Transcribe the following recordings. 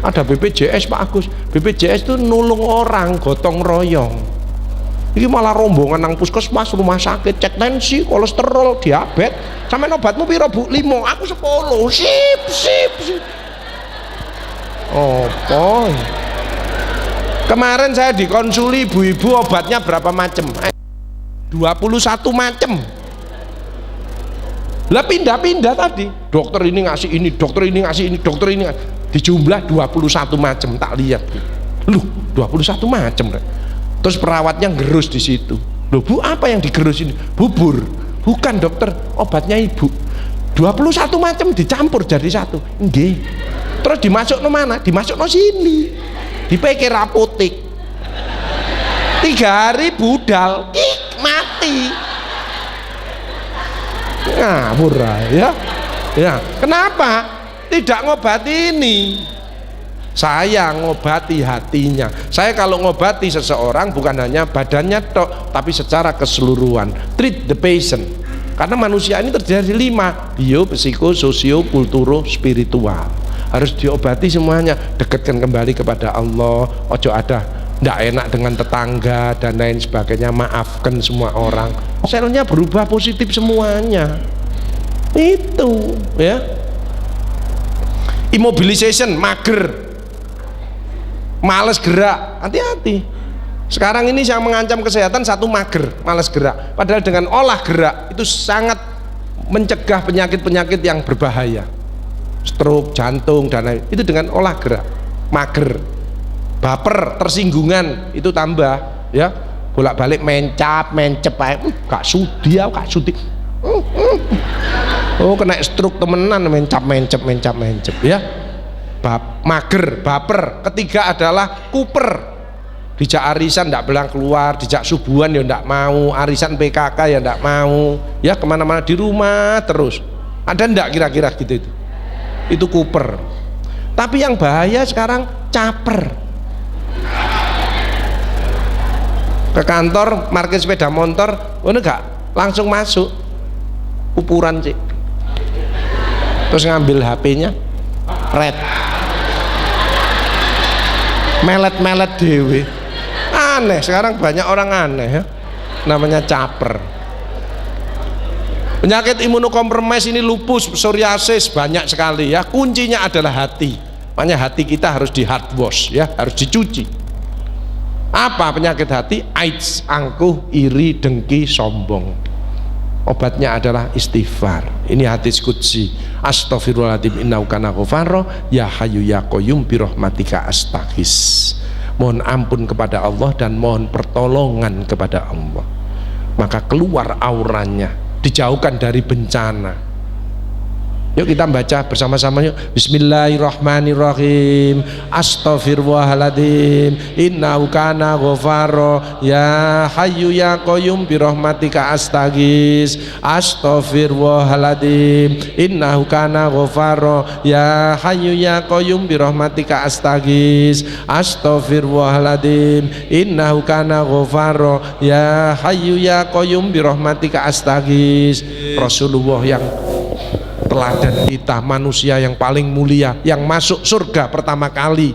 Ada BPJS Pak Agus. BPJS itu nulung orang gotong royong. Ini malah rombongan nang puskesmas, rumah sakit, cek tensi, kolesterol, diabetes. Sampe obatmu piro Bu? 5, aku 10. Sip. Apa? Kemarin saya dikonsuli ibu-ibu, obatnya berapa macam? 21 macam. Lah pindah-pindah tadi. Dokter ini ngasih ini, dokter ini ngasih ini, dokter ini ngasih. Dijumlah 21 macam, tak lihat. Loh, 21 macam. Terus perawatnya gerus di situ. Loh Bu, apa yang digerus ini? Bubur. Bukan dokter, obatnya ibu. 21 macam dicampur jadi satu. Nggih. Terus dimasuk no mana? Dimasuk no sini. Dipikir apotek. 3 hari budal, mati. Ngawur ya. Ya, kenapa? Tidak ngobati ini. Saya ngobati hatinya. Saya kalau ngobati seseorang bukan hanya badannya tok, tapi secara keseluruhan. Treat the patient. Karena manusia ini terdiri dari 5: bio, psiko, sosio, kulturo, spiritual. Harus diobati semuanya. Dekatkan kembali kepada Allah. Ojo ada ndak enak dengan tetangga dan lain sebagainya. Maafkan semua orang. Selnya berubah positif semuanya. Itu ya. Immobilization, mager, males gerak, hati-hati. Sekarang ini yang mengancam kesehatan satu, mager, males gerak. Padahal dengan olah gerak itu sangat mencegah penyakit-penyakit yang berbahaya, stroke, jantung dan lain. Itu dengan olah gerak. Mager, baper, tersinggungan itu tambah ya. Bolak-balik mencap, gak sudi. Oh, kena stroke temenan, mencap ya. Mager, baper. Ketiga adalah kuper. Dijak arisan ndak belang keluar, dijak subuhan ya ndak mau, arisan PKK ya ndak mau, ya kemana-mana di rumah terus. Ada ndak kira-kira gitu itu? Itu kuper. Tapi yang bahaya sekarang caper. Ke kantor, parkir sepeda motor, enggak langsung masuk, kupuran sih. Terus ngambil HP-nya, red, melet dewe. Aneh, sekarang banyak orang aneh ya, namanya caper. Penyakit imunokompromis ini lupus, psoriasis banyak sekali ya. Kuncinya adalah hati. Makanya hati kita harus di hard wash ya, harus dicuci. Apa penyakit hati? AIDS, angkuh, iri, dengki, sombong. Obatnya adalah istighfar. Ini hadis qudsi. Astaghfirullahaladzim innahu kana ghafaro ya hayyu ya qayyum bi rahmatika astaghis. Mohon ampun kepada Allah dan mohon pertolongan kepada Allah. Maka keluar auranya, dijauhkan dari bencana. Yuk kita baca bersama-sama yuk. Bismillahirrahmanirrahim. Astaghfirullahaladzim innahu kana ghafaro ya hayyu ya qayyum bi rahmatika astaghis. Astaghfirullahaladzim innahu kana ghafaro ya hayyu ya qayyum bi rahmatika astaghis. Astaghfirullahaladzim innahu kana ghafaro ya hayyu ya qayyum bi rahmatika astaghis. Rasulullah yang teladan kita, manusia yang paling mulia, yang masuk surga pertama kali,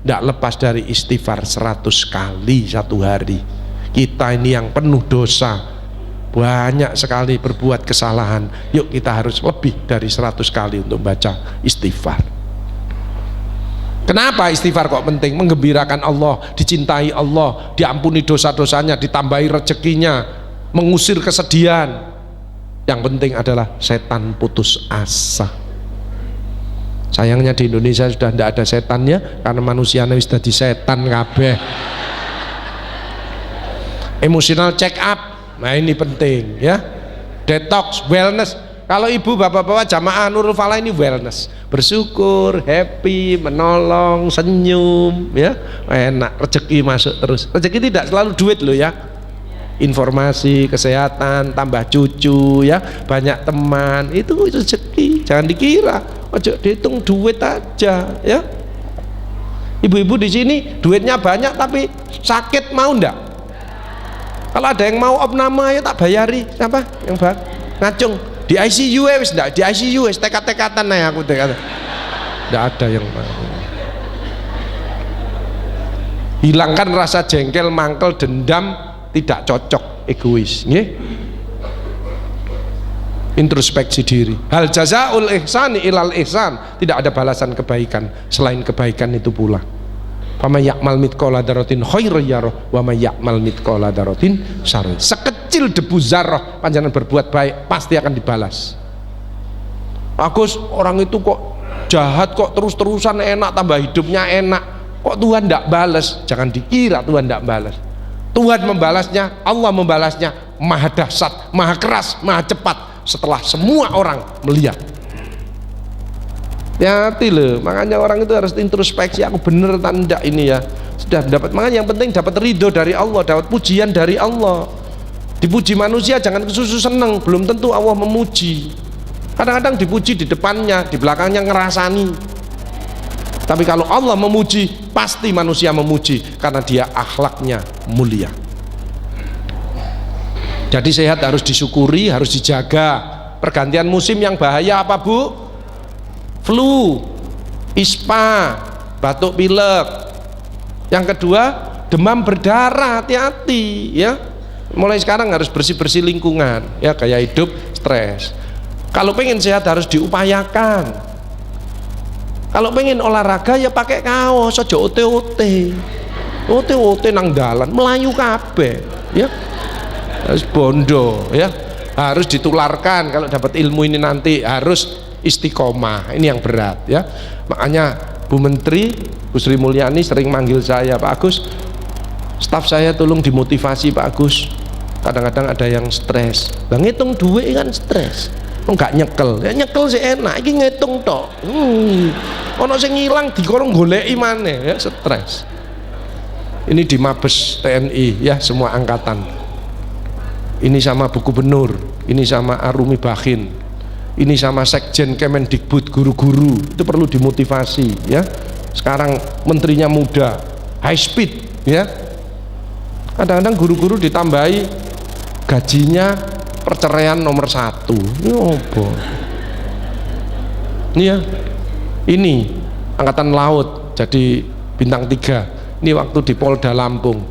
tidak lepas dari istighfar 100 kali satu hari. Kita ini yang penuh dosa, banyak sekali berbuat kesalahan. Yuk kita harus lebih dari 100 kali untuk baca istighfar. Kenapa istighfar kok penting? Menggembirakan Allah, dicintai Allah, diampuni dosa-dosanya, ditambahi rezekinya, mengusir kesedihan. Yang penting adalah setan putus asa. Sayangnya di Indonesia sudah tidak ada setannya, karena manusianya sudah di setan kabeh. Emotional check up, nah ini penting ya. Detox, wellness. Kalau ibu bapak-bapak jamaah Nurul Falah ini wellness, bersyukur, happy, menolong, senyum ya, enak, rezeki masuk terus. Rezeki tidak selalu duit loh ya. Informasi, kesehatan, tambah cucu ya, banyak teman, itu rezeki. Jangan dikira, ojo dihitung duit aja ya. Ibu-ibu di sini duitnya banyak tapi sakit, mau ndak? Kalau ada yang mau opname ya tak bayari. Siapa yang ngacung di ICU wis ndak? Di ICU wis tekat-tekatan nih aku tekat. Ndak ada yang mau. Hilangkan rasa jengkel, mangkel, dendam, tidak cocok, egois, nggih. Introspeksi diri. Hal jazaul ihsani ilal ihsan, tidak ada balasan kebaikan selain kebaikan itu pula. Faman ya'mal mithqala dzarratin khairan yarah wa may ya'mal mithqala dzarratin syarran. Sekecil debu zarrah panjenengan berbuat baik pasti akan dibalas. Bagus, orang itu kok jahat, kok terus-terusan enak, tambah hidupnya enak, kok Tuhan tidak balas? Jangan dikira Tuhan tidak balas. Tuhan membalasnya, Allah membalasnya maha dahsyat, maha keras, maha cepat setelah semua orang melihat. Hati loh, makanya orang itu harus introspeksi, aku bener atau enggak ini ya. Sudah dapat, makanya yang penting dapat ridho dari Allah, dapat pujian dari Allah. Dipuji manusia jangan kesusu seneng, belum tentu Allah memuji. Kadang-kadang dipuji di depannya, di belakangnya ngerasani. Tapi kalau Allah memuji, pasti manusia memuji karena dia akhlaknya mulia. Jadi sehat harus disyukuri, harus dijaga. Pergantian musim yang bahaya apa Bu? Flu, ispa, batuk pilek. Yang kedua, demam berdarah, hati-hati ya. Mulai sekarang harus bersih-bersih lingkungan ya, gaya hidup, stres. Kalau pengen sehat harus diupayakan. Kalau pengen olahraga ya pakai kaos, aja ote-ote. Ote-ote nang dalan, melayu kabeh ya. Harus bondo ya. Harus ditularkan kalau dapat ilmu ini nanti, harus istiqomah, ini yang berat ya. Makanya Bu Menteri Bu Sri Mulyani sering manggil saya, Pak Agus, staf saya tolong dimotivasi Pak Agus, kadang-kadang ada yang stres. Bang ngitung duit kan stres, enggak nyekel, ya nyekel sih enak, ini ngitung tok. Ono sing ngilang dikorong goleki maneh ya, stres. Ini di Mabes TNI ya, semua angkatan. Ini sama Bu Gubernur, ini sama Arumi Bakhin, ini sama Sekjen Kemendikbud, guru-guru itu perlu dimotivasi ya. Sekarang menterinya muda, high speed ya. Kadang-kadang guru-guru ditambahi gajinya perceraian nomor 1. Ini apa? Ini ya, ini angkatan laut jadi bintang 3. Ini waktu di Polda Lampung.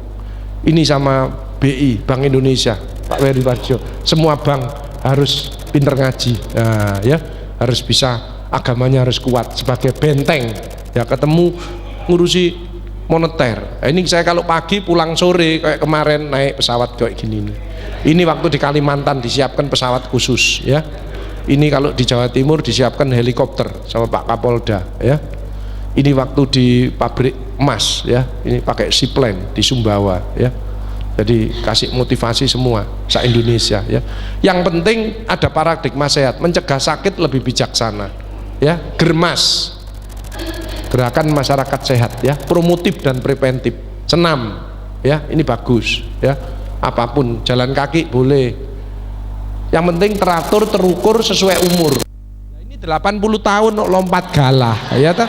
Ini sama BI, Bank Indonesia, Pak Wery Warjo. Semua bank harus pinter ngaji, nah, ya harus bisa, agamanya harus kuat sebagai benteng ya, ketemu ngurusi moneter. Nah, ini saya kalau pagi pulang sore kayak kemarin naik pesawat kayak gini nih. Ini waktu di Kalimantan disiapkan pesawat khusus ya. Ini kalau di Jawa Timur disiapkan helikopter sama Pak Kapolda ya. Ini waktu di pabrik emas ya, ini pakai seaplane di Sumbawa ya. Jadi kasih motivasi semua se-Indonesia ya. Yang penting ada paradigma sehat, mencegah sakit lebih bijaksana ya. Germas, gerakan masyarakat sehat ya, promotif dan preventif. Senam ya, ini bagus ya. Apapun, jalan kaki boleh. Yang penting teratur, terukur sesuai umur. Nah, ini 80 tahun lompat galah ya ta.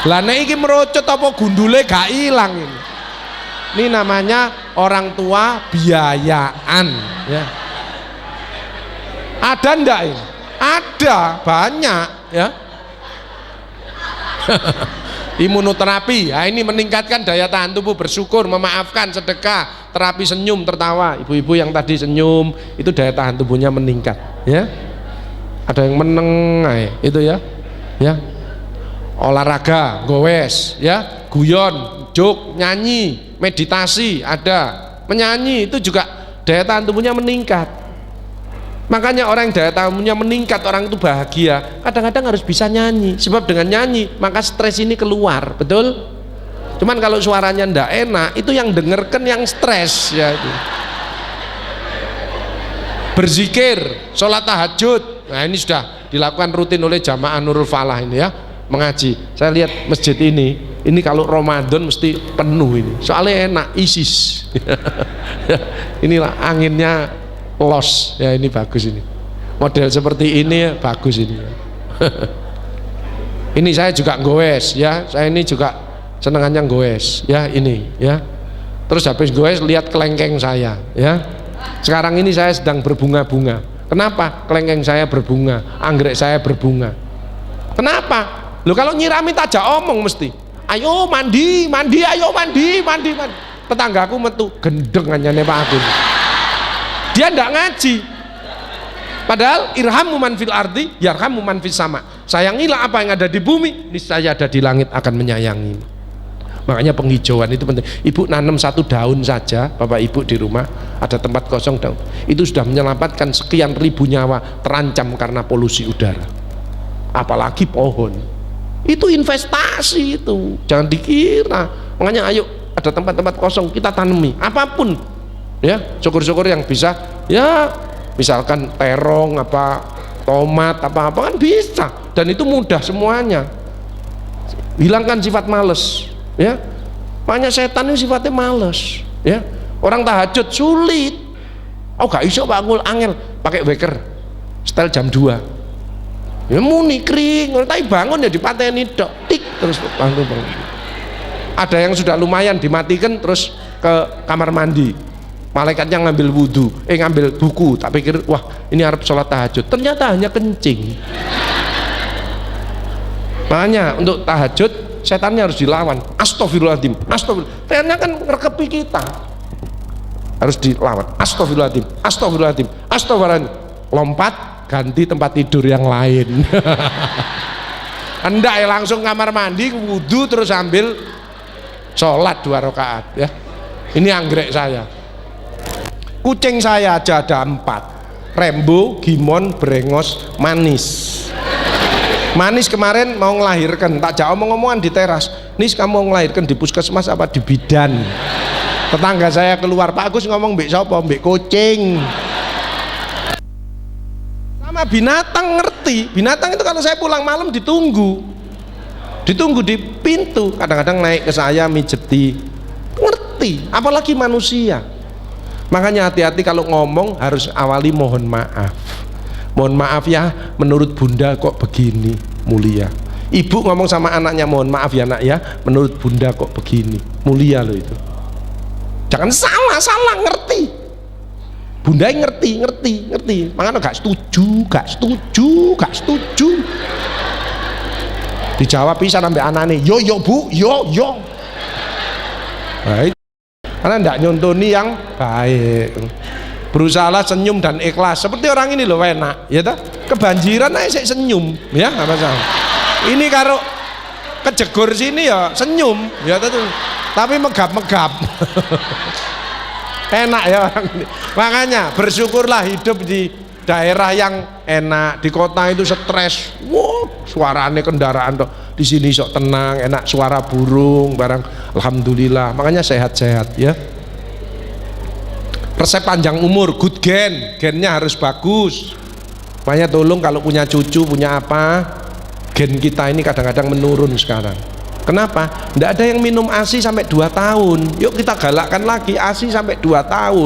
Lah nek iki merocot apa gundule gak ilang ini. Ini namanya orang tua biayaan ya. Ada ndak ini? Ada, banyak ya. Imunoterapi, nah ini meningkatkan daya tahan tubuh, bersyukur, memaafkan, sedekah, terapi senyum, tertawa. Ibu-ibu yang tadi senyum itu daya tahan tubuhnya meningkat ya. Ada yang meneng itu ya. Ya. Olahraga, gowes ya, guyon, jok, nyanyi, meditasi, ada menyanyi, itu juga daya tahan tubuhnya meningkat. Makanya orang yang daya tahan tubuhnya meningkat, orang itu bahagia, kadang-kadang harus bisa nyanyi, sebab dengan nyanyi maka stres ini keluar, betul? Cuman kalau suaranya ndak enak, itu yang dengerkan yang stres ya itu. Berzikir, sholat tahajud, nah ini sudah dilakukan rutin oleh jamaah Nurul Falah ini ya. Mengaji, saya lihat masjid ini kalau Ramadan mesti penuh ini, soalnya enak, isis. Inilah anginnya los ya, ini bagus ini, model seperti ini ya, bagus ini. Ini saya juga goes ya, saya ini juga senengannya goes ya, ini ya. Terus habis goes lihat kelengkeng saya ya. Sekarang ini saya sedang berbunga-bunga. Kenapa kelengkeng saya berbunga, anggrek saya berbunga? Kenapa? Loh kalau nyirami tajak omong mesti ayo mandi, ayo mandi. Tetanggaku metu gendeng anyane Pak Agun. Dia ndak ngaji. Padahal irhamu man fil ardi yarhamu man fis sama. Sayangilah apa yang ada di bumi, niscaya ada di langit akan menyayangi. Makanya penghijauan itu penting. Ibu nanam satu daun saja, Bapak Ibu di rumah ada tempat kosong daun, itu sudah menyelamatkan sekian ribu nyawa terancam karena polusi udara. Apalagi pohon. Itu investasi itu. Jangan dikira. Makanya ayo ada tempat-tempat kosong kita tanami apapun. Ya, syukur-syukur yang bisa ya misalkan terong apa tomat apa-apa kan bisa, dan itu mudah semuanya. Hilangkan sifat males ya, makanya setan itu sifatnya males ya. Orang tahajud sulit, oh gak iso Pak Ngul angel pakai weker setel jam 2 ya muni kering, tapi bangun ya dipateni dok tik terus bangun. Ada yang sudah lumayan dimatikan terus ke kamar mandi, malaikatnya ngambil wudhu, ngambil buku, tak pikir wah ini harap sholat tahajud, ternyata hanya kencing. Makanya untuk tahajud setannya harus dilawan. Astagfirullahaladzim, astagfirullah. Ternyata kan ngerekepi kita, harus dilawan. Astagfirullahaladzim, astagfirullahaladzim, astagfirullahaladzim. Lompat ganti tempat tidur yang lain. Hendak ya langsung kamar mandi, wudhu terus ambil sholat 2 rakaat ya. Ini anggrek saya. Kucing saya aja ada 4, Rembo, Gimon, Brengos, Manis. Manis kemarin mau ngelahirkan, tak jauh omong-omongan di teras. Nis kamu mau ngelahirkan di puskesmas apa di bidan? Tetangga saya keluar, Pak Agus ngomong mbek sapa? Mbek kucing. Sama binatang ngerti. Binatang itu kalau saya pulang malam ditunggu di pintu, kadang-kadang naik ke saya mijeti, ngerti. Apalagi manusia. Makanya hati-hati kalau ngomong harus awali mohon maaf. Mohon maaf ya, menurut bunda kok begini, mulia. Ibu ngomong sama anaknya, mohon maaf ya nak ya, menurut bunda kok begini, mulia loh itu. Jangan salah, ngerti. Bunda ngerti. Makanya gak setuju. Dijawab bisa sampai anaknya, yo bu, yo. Baik. Karena tidak nyontoni yang baik. Berusahalah senyum dan ikhlas seperti orang ini loh, enak ya toh, kebanjiran aja senyum ya, apa salah. Ini kalau kejegur sini ya senyum ya toh, tapi megap enak ya orang ini. Makanya bersyukurlah hidup di daerah yang enak. Di kota itu stres, wow, suaranya kendaraan toh, di sini sok tenang, enak, suara burung barang, alhamdulillah. Makanya sehat-sehat ya. Resep panjang umur, good gennya harus bagus. Makanya tolong kalau punya cucu, punya apa, gen kita ini kadang-kadang menurun sekarang. Kenapa? Tidak ada yang minum ASI sampai 2 tahun. Yuk kita galakkan lagi ASI sampai 2 tahun.